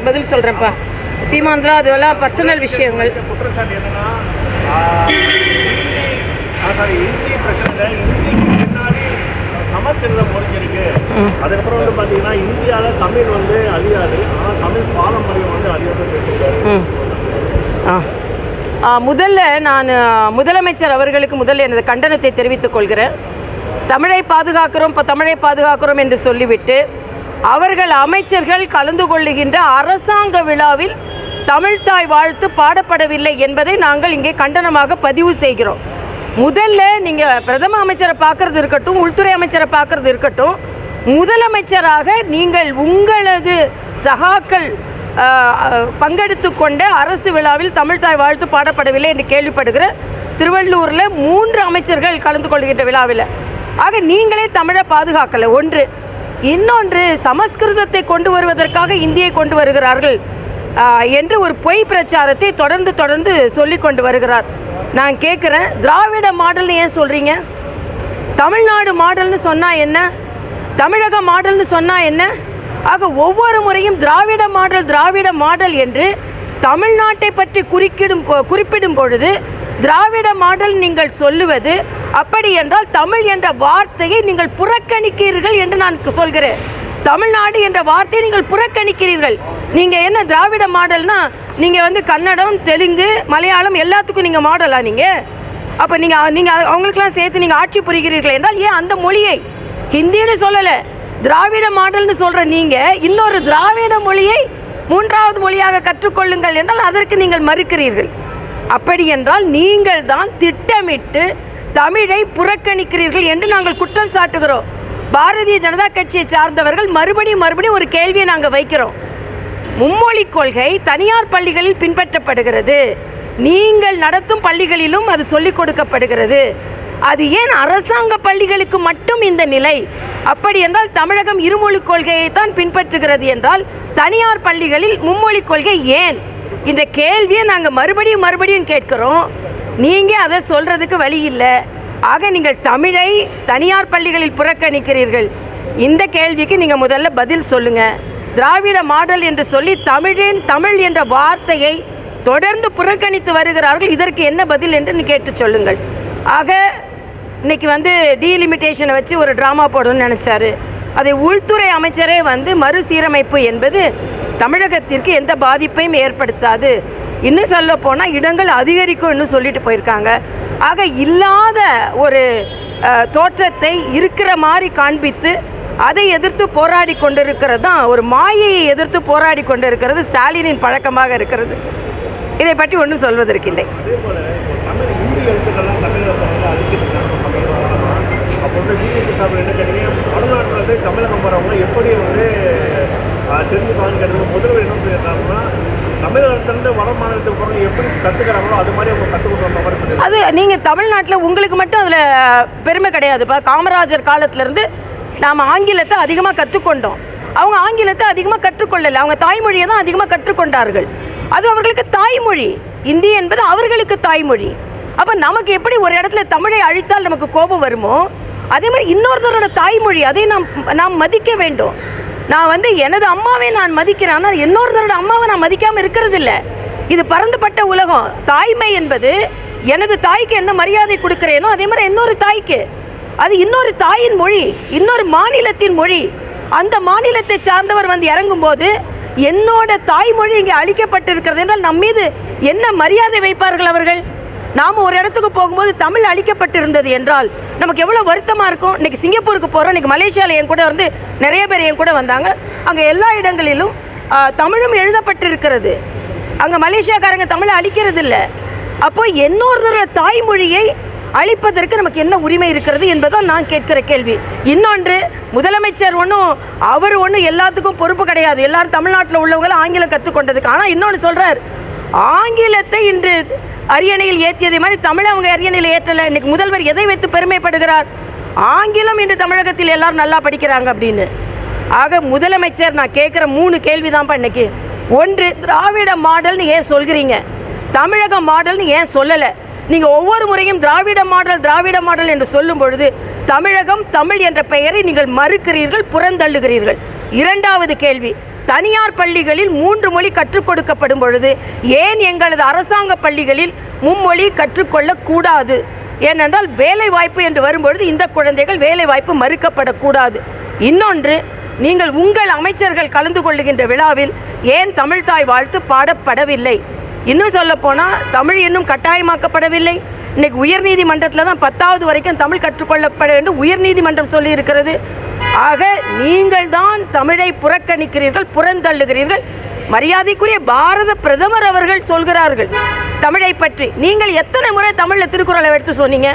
பதில் சொல்கிறேன்ப்பா. சீமான்லாம் அதெல்லாம் பர்சனல் விஷயங்கள். குற்றச்சாட்டு என்னன்னா இந்தி பிரச்சனை பின்னாடி சமஸ்கிருதம் முடிஞ்சிருக்கு. அதுக்கப்புறம் வந்து பார்த்தீங்கன்னா இந்தியாவில் தமிழ் வந்து அழியாது, ஆனால் தமிழ் பாரம்பரியம் வந்து அழியாது பேசியிருக்காரு. முதல்ல நான் முதலமைச்சர் அவர்களுக்கு முதல்ல எனது கண்டனத்தை தெரிவித்துக் கொள்கிறேன். தமிழை பாதுகாக்கிறோம் என்று சொல்லிவிட்டு அவர்கள் அமைச்சர்கள் கலந்து கொள்ளுகின்ற அரசாங்க விழாவில் தமிழ்தாய் வாழ்த்து பாடப்படவில்லை என்பதை நாங்கள் இங்கே கண்டனமாக பதிவு செய்கிறோம். முதல்ல நீங்கள் பிரதம அமைச்சரை பார்க்கறது இருக்கட்டும், உள்துறை அமைச்சரை பார்க்கறது இருக்கட்டும், முதலமைச்சராக நீங்கள் உங்களது சகாக்கள் பங்கெடுத்து கொண்ட அரசு விழாவில் தமிழ்தாய் வாழ்த்து பாடப்படவில்லை என்று கேள்விப்படுகிறேன். திருவள்ளூரில் 3 அமைச்சர்கள் கலந்து கொள்கின்ற விழாவில். ஆக நீங்களே தமிழை பாதுகாக்கலை ஒன்று. இன்னொன்று, சமஸ்கிருதத்தை கொண்டு வருவதற்காக இந்தியை கொண்டு வருகிறார்கள் என்று ஒரு பொய் பிரச்சாரத்தை தொடர்ந்து சொல்லி கொண்டு வருகிறார். நான் கேட்குறேன், திராவிட மாடல்னு ஏன் சொல்கிறீங்க? தமிழ்நாடு மாடல்னு சொன்னால் என்ன? தமிழக மாடல்னு சொன்னால் என்ன? ஆக ஒவ்வொரு முறையும் திராவிட மாடல் என்று தமிழ்நாட்டை பற்றி குறிப்பிடும் பொழுது திராவிட மாடல் நீங்கள் சொல்லுவது, அப்படி என்றால் தமிழ் என்ற வார்த்தையை நீங்கள் புறக்கணிக்கிறீர்கள் என்று நான் சொல்கிறேன். தமிழ்நாடு என்ற வார்த்தையை நீங்கள் புறக்கணிக்கிறீர்கள். நீங்கள் என்ன திராவிட மாடல்னா நீங்கள் வந்து கன்னடம், தெலுங்கு, மலையாளம் எல்லாத்துக்கும் நீங்கள் மாடலா? நீங்கள் அப்போ நீங்கள் அவங்களுக்கெல்லாம் சேர்த்து நீங்கள் ஆட்சி புரிகிறீர்கள் என்றால் ஏன் அந்த மொழியை ஹிந்தின்னு சொல்லலை, திராவிட மாடல்னு சொல்கிற நீங்கள் இன்னொரு திராவிட மொழியை 3வது மொழியாக கற்றுக்கொள்ளுங்கள் என்றால் அதற்கு நீங்கள் மறுக்கிறீர்கள். அப்படி என்றால் நீங்கள் தான் திட்டமிட்டு தமிழை புறக்கணிக்கிறீர்கள் என்று நாங்கள் குற்றம் சாட்டுகிறோம். பாரதிய ஜனதா கட்சியை சார்ந்தவர்கள் மறுபடியும் ஒரு கேள்வியை நாங்கள் வைக்கிறோம். மும்மொழி கொள்கை தனியார் பள்ளிகளில் பின்பற்றப்படுகிறது, நீங்கள் நடத்தும் பள்ளிகளிலும் அது சொல்லிக் கொடுக்கப்படுகிறது. அது ஏன் அரசாங்க பள்ளிகளுக்கு மட்டும் இந்த நிலை? அப்படி என்றால் தமிழகம் இருமொழி கொள்கையை தான் பின்பற்றுகிறது என்றால் தனியார் பள்ளிகளில் மும்மொழி கொள்கை ஏன்? இந்த கேள்வியை நாங்கள் மறுபடியும் கேட்கிறோம். நீங்கள் அதை சொல்கிறதுக்கு வழி இல்லை. ஆக நீங்கள் தமிழை தனியார் பள்ளிகளில் புறக்கணிக்கிறீர்கள். இந்த கேள்விக்கு நீங்கள் முதல்ல பதில் சொல்லுங்கள். திராவிட மாடல் என்று சொல்லி தமிழ் என்ற வார்த்தையை தொடர்ந்து புறக்கணித்து வருகிறார்கள். இதற்கு என்ன பதில் என்று கேட்டு சொல்லுங்கள். ஆக இன்றைக்கி வந்து டீலிமிட்டேஷனை வச்சு ஒரு ட்ராமா போடணும்னு நினச்சாரு. அதை உள்துறை அமைச்சரே வந்து மறுசீரமைப்பு என்பது தமிழகத்திற்கு எந்த பாதிப்பையும் ஏற்படுத்தாது, இன்னும் சொல்ல போனால் இடங்கள் அதிகரிக்கும்னு சொல்லிட்டு போயிருக்காங்க. ஆக இல்லாத ஒரு தோற்றத்தை இருக்கிற மாதிரி காண்பித்து அதை எதிர்த்து போராடி கொண்டிருக்கிறது தான், ஒரு மாயையை எதிர்த்து போராடி கொண்டிருக்கிறது ஸ்டாலினின் பழக்கமாக இருக்கிறது. இதை பற்றி ஒன்றும் சொல்வதற்கில்லை. தமிழகம் வரவங்க எப்படி வந்து தெரிஞ்சுப்பாங்கன்னு கேட்டது முதல்வர் என்ன சொல்லியிருக்காங்கன்னா, தமிழகத்திலிருந்து வட மாநிலத்துக்கு போகிறவங்க எப்படி கற்றுக்கிறாங்களோ அது மாதிரி அவங்க கற்றுக்கிட்டு வந்த மாதிரி. அது நீங்கள் தமிழ்நாட்டில் உங்களுக்கு மட்டும் அதில் பெருமை கிடையாதுப்பா. காமராஜர் காலத்திலேருந்து நாம் ஆங்கிலத்தை அதிகமாக கற்றுக்கொண்டோம். அவங்க ஆங்கிலத்தை அதிகமாக கற்றுக்கொள்ளலை, அவங்க தாய்மொழியை தான் அதிகமாக கற்றுக்கொண்டார்கள். அது அவர்களுக்கு தாய்மொழி. இந்தி என்பது அவர்களுக்கு தாய்மொழி. அப்போ நமக்கு எப்படி ஒரு இடத்துல தமிழை அழித்தால் நமக்கு கோபம் வருமோ, அதே மாதிரி இன்னொருத்தரோட தாய்மொழி அதை நாம் மதிக்க வேண்டும். நான் வந்து எனது அம்மாவை நான் மதிக்கிறேன், ஆனால் இன்னொருத்தரோட அம்மாவை நான் மதிக்காமல் இருக்கிறது இல்லை. இது பரந்துபட்ட உலகம். தாய்மை என்பது எனது தாய்க்கு என்ன மரியாதை கொடுக்கிறேனோ அதே மாதிரி இன்னொரு தாய்க்கு, அது இன்னொரு தாயின் மொழி, இன்னொரு மாநிலத்தின் மொழி. அந்த மாநிலத்தை சார்ந்தவர் வந்து இறங்கும்போது என்னோட தாய்மொழி இங்கே அழிக்கப்பட்டிருக்கிறது என்றால் நம் மீது என்ன மரியாதை வைப்பார்கள் அவர்கள்? நாம் ஒரு இடத்துக்கு போகும்போது தமிழ் அழிக்கப்பட்டிருந்தது என்றால் நமக்கு எவ்வளோ வருத்தமாக இருக்கும். இன்றைக்கி சிங்கப்பூருக்கு போகிறோம், இன்றைக்கி மலேசியாவில் என் கூட வந்து நிறைய பேர் என் கூட வந்தாங்க. அங்கே எல்லா இடங்களிலும் தமிழும் எழுதப்பட்டிருக்கிறது. அங்கே மலேசியாக்காரங்க தமிழை அழிக்கிறது இல்லை. அப்போ இன்னொருத்தரோட தாய்மொழியை அழிப்பதற்கு நமக்கு என்ன உரிமை இருக்கிறது என்பதான் நான் கேட்கிற கேள்வி. இன்னொன்று, முதலமைச்சர் அவர் எல்லாத்துக்கும் பொறுப்பு கிடையாது. எல்லாரும் தமிழ்நாட்டில் உள்ளவங்களும் ஆங்கிலம் கற்றுக்கொண்டதுக்கு. ஆனால் இன்னொன்று சொல்கிறார், ஆங்கிலத்தை இன்று அரியணையில் ஏற்றியதை மாதிரி தமிழை அவங்க அரியணையில் ஏற்றலை. இன்றைக்கி முதல்வர் எதை வைத்து பெருமைப்படுகிறார்? ஆங்கிலம் இன்று தமிழகத்தில் எல்லாரும் நல்லா படிக்கிறாங்க அப்படின்னு. ஆக முதலமைச்சர் நான் கேட்குற 3 கேள்வி தான்ப்பா இன்றைக்கி. ஒன்று, திராவிட மாடல்னு ஏன் சொல்கிறீங்க? தமிழக மாடல்னு ஏன் சொல்லலை? நீங்கள் ஒவ்வொரு முறையும் திராவிட மாடல் என்று சொல்லும் பொழுது தமிழகம், தமிழ் என்ற பெயரை நீங்கள் மறுக்கிறீர்கள், புறந்தள்ளுகிறீர்கள். 2வது கேள்வி, தனியார் பள்ளிகளில் 3 மொழி கற்றுக் கொடுக்கப்படும் பொழுது ஏன் எங்களது அரசாங்க பள்ளிகளில் மும்மொழி கற்றுக்கொள்ளக்கூடாது? ஏனென்றால் வேலை வாய்ப்பு என்று வரும்பொழுது இந்த குழந்தைகள் வேலை வாய்ப்பு மறுக்கப்படக்கூடாது. இன்னொன்று, நீங்கள் உங்கள் அமைச்சர்கள் கலந்து கொள்ளுகின்ற விழாவில் ஏன் தமிழ்தாய் வாழ்த்து பாடப்படவில்லை? இன்னும் சொல்லப்போனால் தமிழ் இன்னும் கட்டாயமாக்கப்படவில்லை. இன்றைக்கி உயர்நீதிமன்றத்தில் தான் 10வது வரைக்கும் தமிழ் கற்றுக்கொள்ளப்பட வேண்டும் உயர்நீதிமன்றம் சொல்லியிருக்கிறது. ஆக நீங்கள் தான் தமிழை புறக்கணிக்கிறீர்கள், புறந்தள்ளுகிறீர்கள். மரியாதைக்குரிய பாரத பிரதமர் அவர்கள் சொல்கிறார்கள் தமிழை பற்றி. நீங்கள் எத்தனை முறை தமிழில் திருக்குறளை எடுத்து சொன்னீங்க?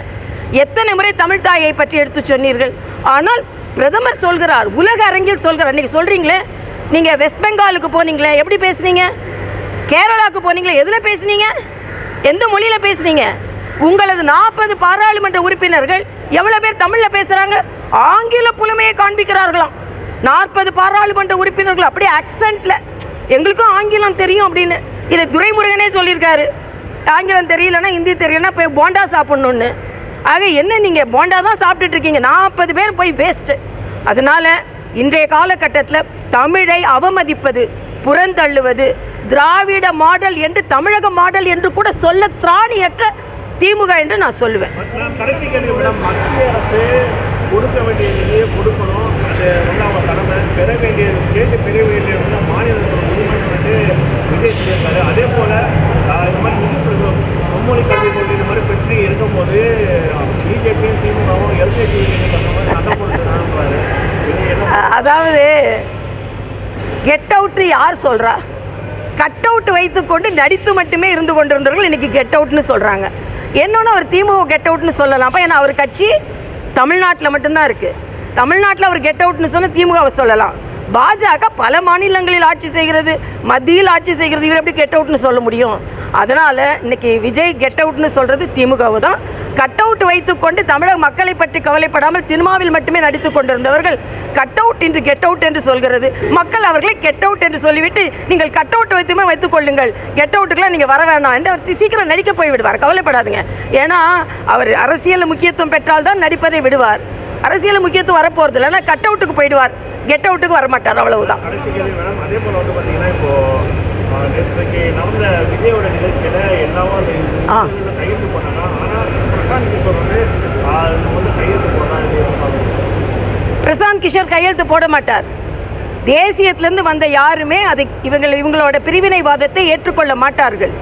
எத்தனை முறை தமிழ் தாயை பற்றி எடுத்து சொன்னீர்கள்? ஆனால் பிரதமர் சொல்கிறார், உலக அரங்கில் சொல்கிறார். இன்றைக்கி சொல்கிறீங்களே, நீங்கள் வெஸ்ட் பெங்காலுக்கு போனீங்களே, எப்படி பேசுனீங்க? கேரளாவுக்கு போனீங்களே, எதில் பேசுனீங்க? எந்த மொழியில் பேசுனீங்க? உங்களது 40 பாராளுமன்ற உறுப்பினர்கள் எவ்வளோ பேர் தமிழில் பேசுகிறாங்க? ஆங்கில புலமையை காண்பிக்கிறார்களாம். 40 பாராளுமன்ற உறுப்பினர்கள் அப்படியே ஆக்சென்ட்டில் எங்களுக்கும் ஆங்கிலம் தெரியும் அப்படின்னு. இதை துரைமுருகனே சொல்லியிருக்காரு. ஆங்கிலம் தெரியலன்னா, ஹிந்தி தெரியலன்னா போய் போண்டா சாப்பிட்ணுன்னு. ஆக என்ன, நீங்கள் போண்டா தான் சாப்பிட்டுட்ருக்கீங்க. 40 பேர் போய் வேஸ்ட்டு. அதனால் இன்றைய காலகட்டத்தில் தமிழை அவமதிப்பது, புறந்தள்ளுவது, திராவிட மாடல் என்று தமிழக மாடல் என்று கூட சொல்ல திராணியற்ற திமுக என்று நான் சொல்லுவேன். கடைசி கேள்வி மேடம், மத்திய அரசு கொடுக்க வேண்டிய நிதியை கொடுக்கணும், அது வந்து அவங்க கடமை. பெற வேண்டிய கேட்டு பெற வேண்டிய மாநிலத்தோட உரிமை வந்து விஜய் சொல்லியிருக்காரு. அதே போல் இந்த மாதிரி மும்மொழி கல்வி கொள்கை இந்த மாதிரி பெற்று இருக்கும்போது பிஜேபியும் திமுகவும் எல்கேஜி சட்டம் கொடுத்துறாரு. அதாவது கெட் அவுட்டு யார் சொல்கிறா? கட் அவுட் வைத்துக்கொண்டு நடித்து மட்டுமே இருந்து கொண்டிருந்தவர்கள் இன்றைக்கி கெட் அவுட்னு சொல்கிறாங்க. என்னொன்று அவர் திமுக கெட் அவுட்னு சொல்லலாம். ஏன்னா அவர் கட்சி தமிழ்நாட்டில் மட்டும்தான் இருக்குது. தமிழ்நாட்டில் அவர் கெட் அவுட்னு சொன்னால் திமுகவை சொல்லலாம். பாஜக பல மாநிலங்களில் ஆட்சி செய்கிறது, மத்தியில் ஆட்சி செய்கிறது. இவர் எப்படி கெட் அவுட்னு சொல்ல முடியும்? அதனால் இன்றைக்கி விஜய் கெட் அவுட்னு சொல்கிறது திமுகவு தான். கட் அவுட் வைத்துக்கொண்டு தமிழக மக்களை பற்றி கவலைப்படாமல் சினிமாவில் மட்டுமே நடித்து கொண்டிருந்தவர்கள் கட் அவுட் என்று கெட் அவுட் என்று சொல்கிறது. மக்கள் அவர்களை கெட் அவுட் என்று சொல்லிவிட்டு நீங்கள் கட் அவுட் வைத்துமே வைத்துக் கொள்ளுங்கள், கெட் அவுட்டுக்கெல்லாம் நீங்கள் வர வேணாம் என்று அவர் சீக்கிரம் நடிக்க போய் விடுவார். கவலைப்படாதுங்க. ஏன்னா அவர் அரசியல் முக்கியத்துவம் பெற்றால் தான் நடிப்பதை விடுவார். அரசியல் முக்கியத்துவம் வரப்போகிறது இல்லை. ஆனால் கட் அவுட்டுக்கு போயிடுவார், கெட் அவுட்டுக்கு வரமாட்டார். அவ்வளவுதான். அதே போல் வந்து பார்த்தீங்கன்னா இப்போ நேற்றைக்கு நடந்த விஜயோட நிகழ்ச்சியில் எல்லாரும் கையெழுத்து போட்டாங்க. ஆனால் பிரசாந்த் கிஷோர் வந்து கையெழுத்து போடுறாங்க. பிரசாந்த் கிஷோர் கையெழுத்து போட மாட்டார். தேசியத்திலேருந்து வந்த யாருமே அதை இவங்களோட பிரிவினைவாதத்தை ஏற்றுக்கொள்ள மாட்டார்கள்.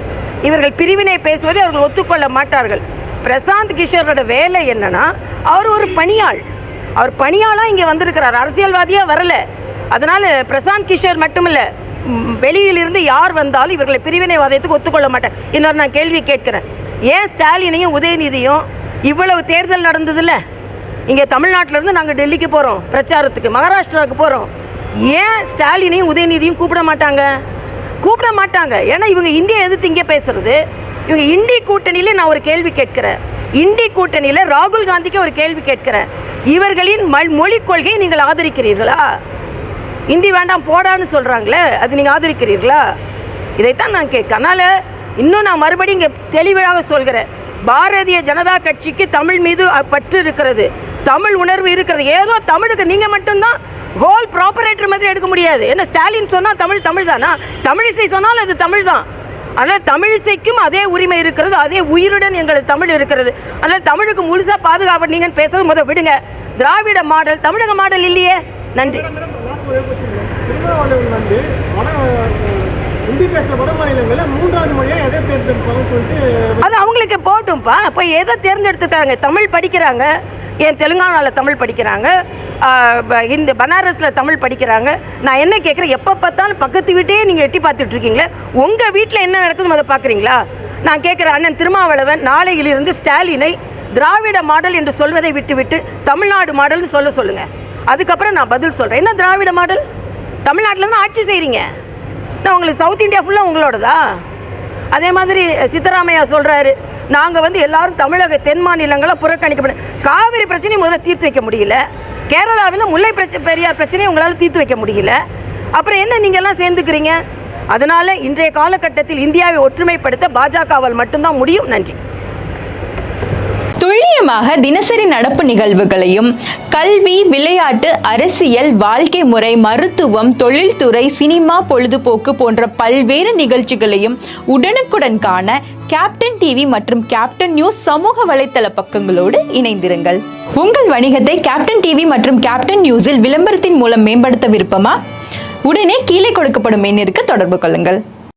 இவர்கள் பிரிவினை பேசுவதை அவர்கள் ஒத்துக்கொள்ள மாட்டார்கள். பிரசாந்த் கிஷோரோட வேலை என்னன்னா, அவர் ஒரு பணியாள். அவர் பணியாளாக இங்கே வந்திருக்கிறார், அரசியல்வாதியாக வரலை. அதனால் பிரசாந்த் கிஷோர் மட்டுமில்லை, வெளியிலிருந்து யார் வந்தாலும் இவர்களை பிரிவினைவாதத்துக்கு ஒத்துக்கொள்ள மாட்டேன். இன்னொரு நான் கேள்வி கேட்குறேன், ஏன் ஸ்டாலினையும் உதயநிதியும் இவ்வளவு தேர்தல் நடந்ததில்ல? இங்கே தமிழ்நாட்டிலேருந்து நாங்கள் டெல்லிக்கு போகிறோம் பிரச்சாரத்துக்கு, மகாராஷ்டிராவுக்கு போகிறோம். ஏன் ஸ்டாலினையும் உதயநிதியும் கூப்பிட மாட்டாங்க? கூப்பிட மாட்டாங்க. ஏன்னா இவங்க இந்தியை எதிர்த்து இங்கே பேசுறது. இவங்க இண்டி கூட்டணியிலே நான் ஒரு கேள்வி கேட்குறேன். இண்டி கூட்டணியில் ராகுல் காந்திக்கு ஒரு கேள்வி கேட்குறேன். இவர்களின் மொழிக் கொள்கையை நீங்கள் ஆதரிக்கிறீர்களா? இந்தி வேண்டாம் போடான்னு சொல்கிறாங்களே, அது நீங்கள் ஆதரிக்கிறீர்களா? இதைத்தான் நான் கேட்க. அதனால் இன்னும் நான் மறுபடியும் இங்கே தெளிவாக சொல்கிறேன், பாரதிய ஜனதா கட்சிக்கு தமிழ் மீது பற்று இருக்கிறது, தமிழ் உணர்வு இருக்கிறது. ஏதோ தமிழுக்கு நீங்கள் மட்டும்தான் ஹோல் ப்ராப்பரேட்டர் மாதிரி எடுக்க முடியாது. ஏன்னா ஸ்டாலின் சொன்னால் தமிழ் தானா? தமிழிசை சொன்னால் அது தமிழ் தான். அதனால் தமிழிசைக்கும் அதே உரிமை இருக்கிறது, அதே உயிருடன் எங்களது தமிழ் இருக்கிறது. அதனால் தமிழுக்கு முழுசாக பாதுகாப்பு நீங்கன்னு பேசுறது முதல் விடுங்க. திராவிட மாடல் தமிழக மாடல் இல்லையே. நன்றி. அது அவங்களுக்கு போட்டும்ப்பா. இப்போ எதை தேர்ந்தெடுத்துட்டாங்க? தமிழ் படிக்கிறாங்க, ஏன் தெலுங்கானாவில் தமிழ் படிக்கிறாங்க, இந்த பனாரஸில் தமிழ் படிக்கிறாங்க. நான் என்ன கேட்குறேன், எப்போ பார்த்தாலும் பக்கத்து வீட்டையே நீங்கள் எட்டி பார்த்துட்ருக்கீங்களே, உங்கள் வீட்டில் என்ன நடக்குதுன்னு அதை பார்க்குறீங்களா? நான் கேட்குறேன், அண்ணன் திருமாவளவன் நாளையிலிருந்து ஸ்டாலினை திராவிட மாடல் என்று சொல்வதை விட்டுவிட்டு தமிழ்நாடு மாடல்னு சொல்லுங்கள். அதுக்கப்புறம் நான் பதில் சொல்கிறேன். என்ன திராவிட மாடல்? தமிழ்நாட்டில் தான் ஆட்சி செய்கிறீங்க. நான் உங்களுக்கு சவுத் இந்தியா ஃபுல்லாக உங்களோடதா? அதே மாதிரி சித்தராமையா சொல்கிறாரு, நாங்கள் எல்லாரும் தமிழக தென் மாநிலங்களை புறக்கணிக்கப்படும். காவிரி பிரச்சனையை முதல்ல தீர்த்து வைக்க முடியல, கேரளாவில் முல்லை பெரியார் பிரச்சனையை உங்களால் தீர்த்து வைக்க முடியல, அப்புறம் என்ன நீங்கள்லாம் சேர்ந்துக்கிறீங்க? அதனால் இன்றைய காலகட்டத்தில் இந்தியாவை ஒற்றுமைப்படுத்த பாஜகவால் மட்டும்தான் முடியும். நன்றி. துல்லியமாக தினசரி நடப்பு நிகழ்வுகளையும் கல்வி, விளையாட்டு, அரசியல், வாழ்க்கை முறை, மருத்துவம், தொழில்துறை, சினிமா, பொழுதுபோக்கு போன்ற பல்வேறு நிகழ்ச்சிகளையும் உடனுக்குடன் காண கேப்டன் டிவி மற்றும் கேப்டன் நியூஸ் சமூக வலைத்தள பக்கங்களோடு இணைந்திருங்கள். உங்கள் வணிகத்தை கேப்டன் டிவி மற்றும் கேப்டன் நியூஸில் விளம்பரத்தின் மூலம் மேம்படுத்த விருப்பமா? உடனே கீழே கொடுக்கப்படும் எண்ணிற்கு தொடர்பு கொள்ளுங்கள்.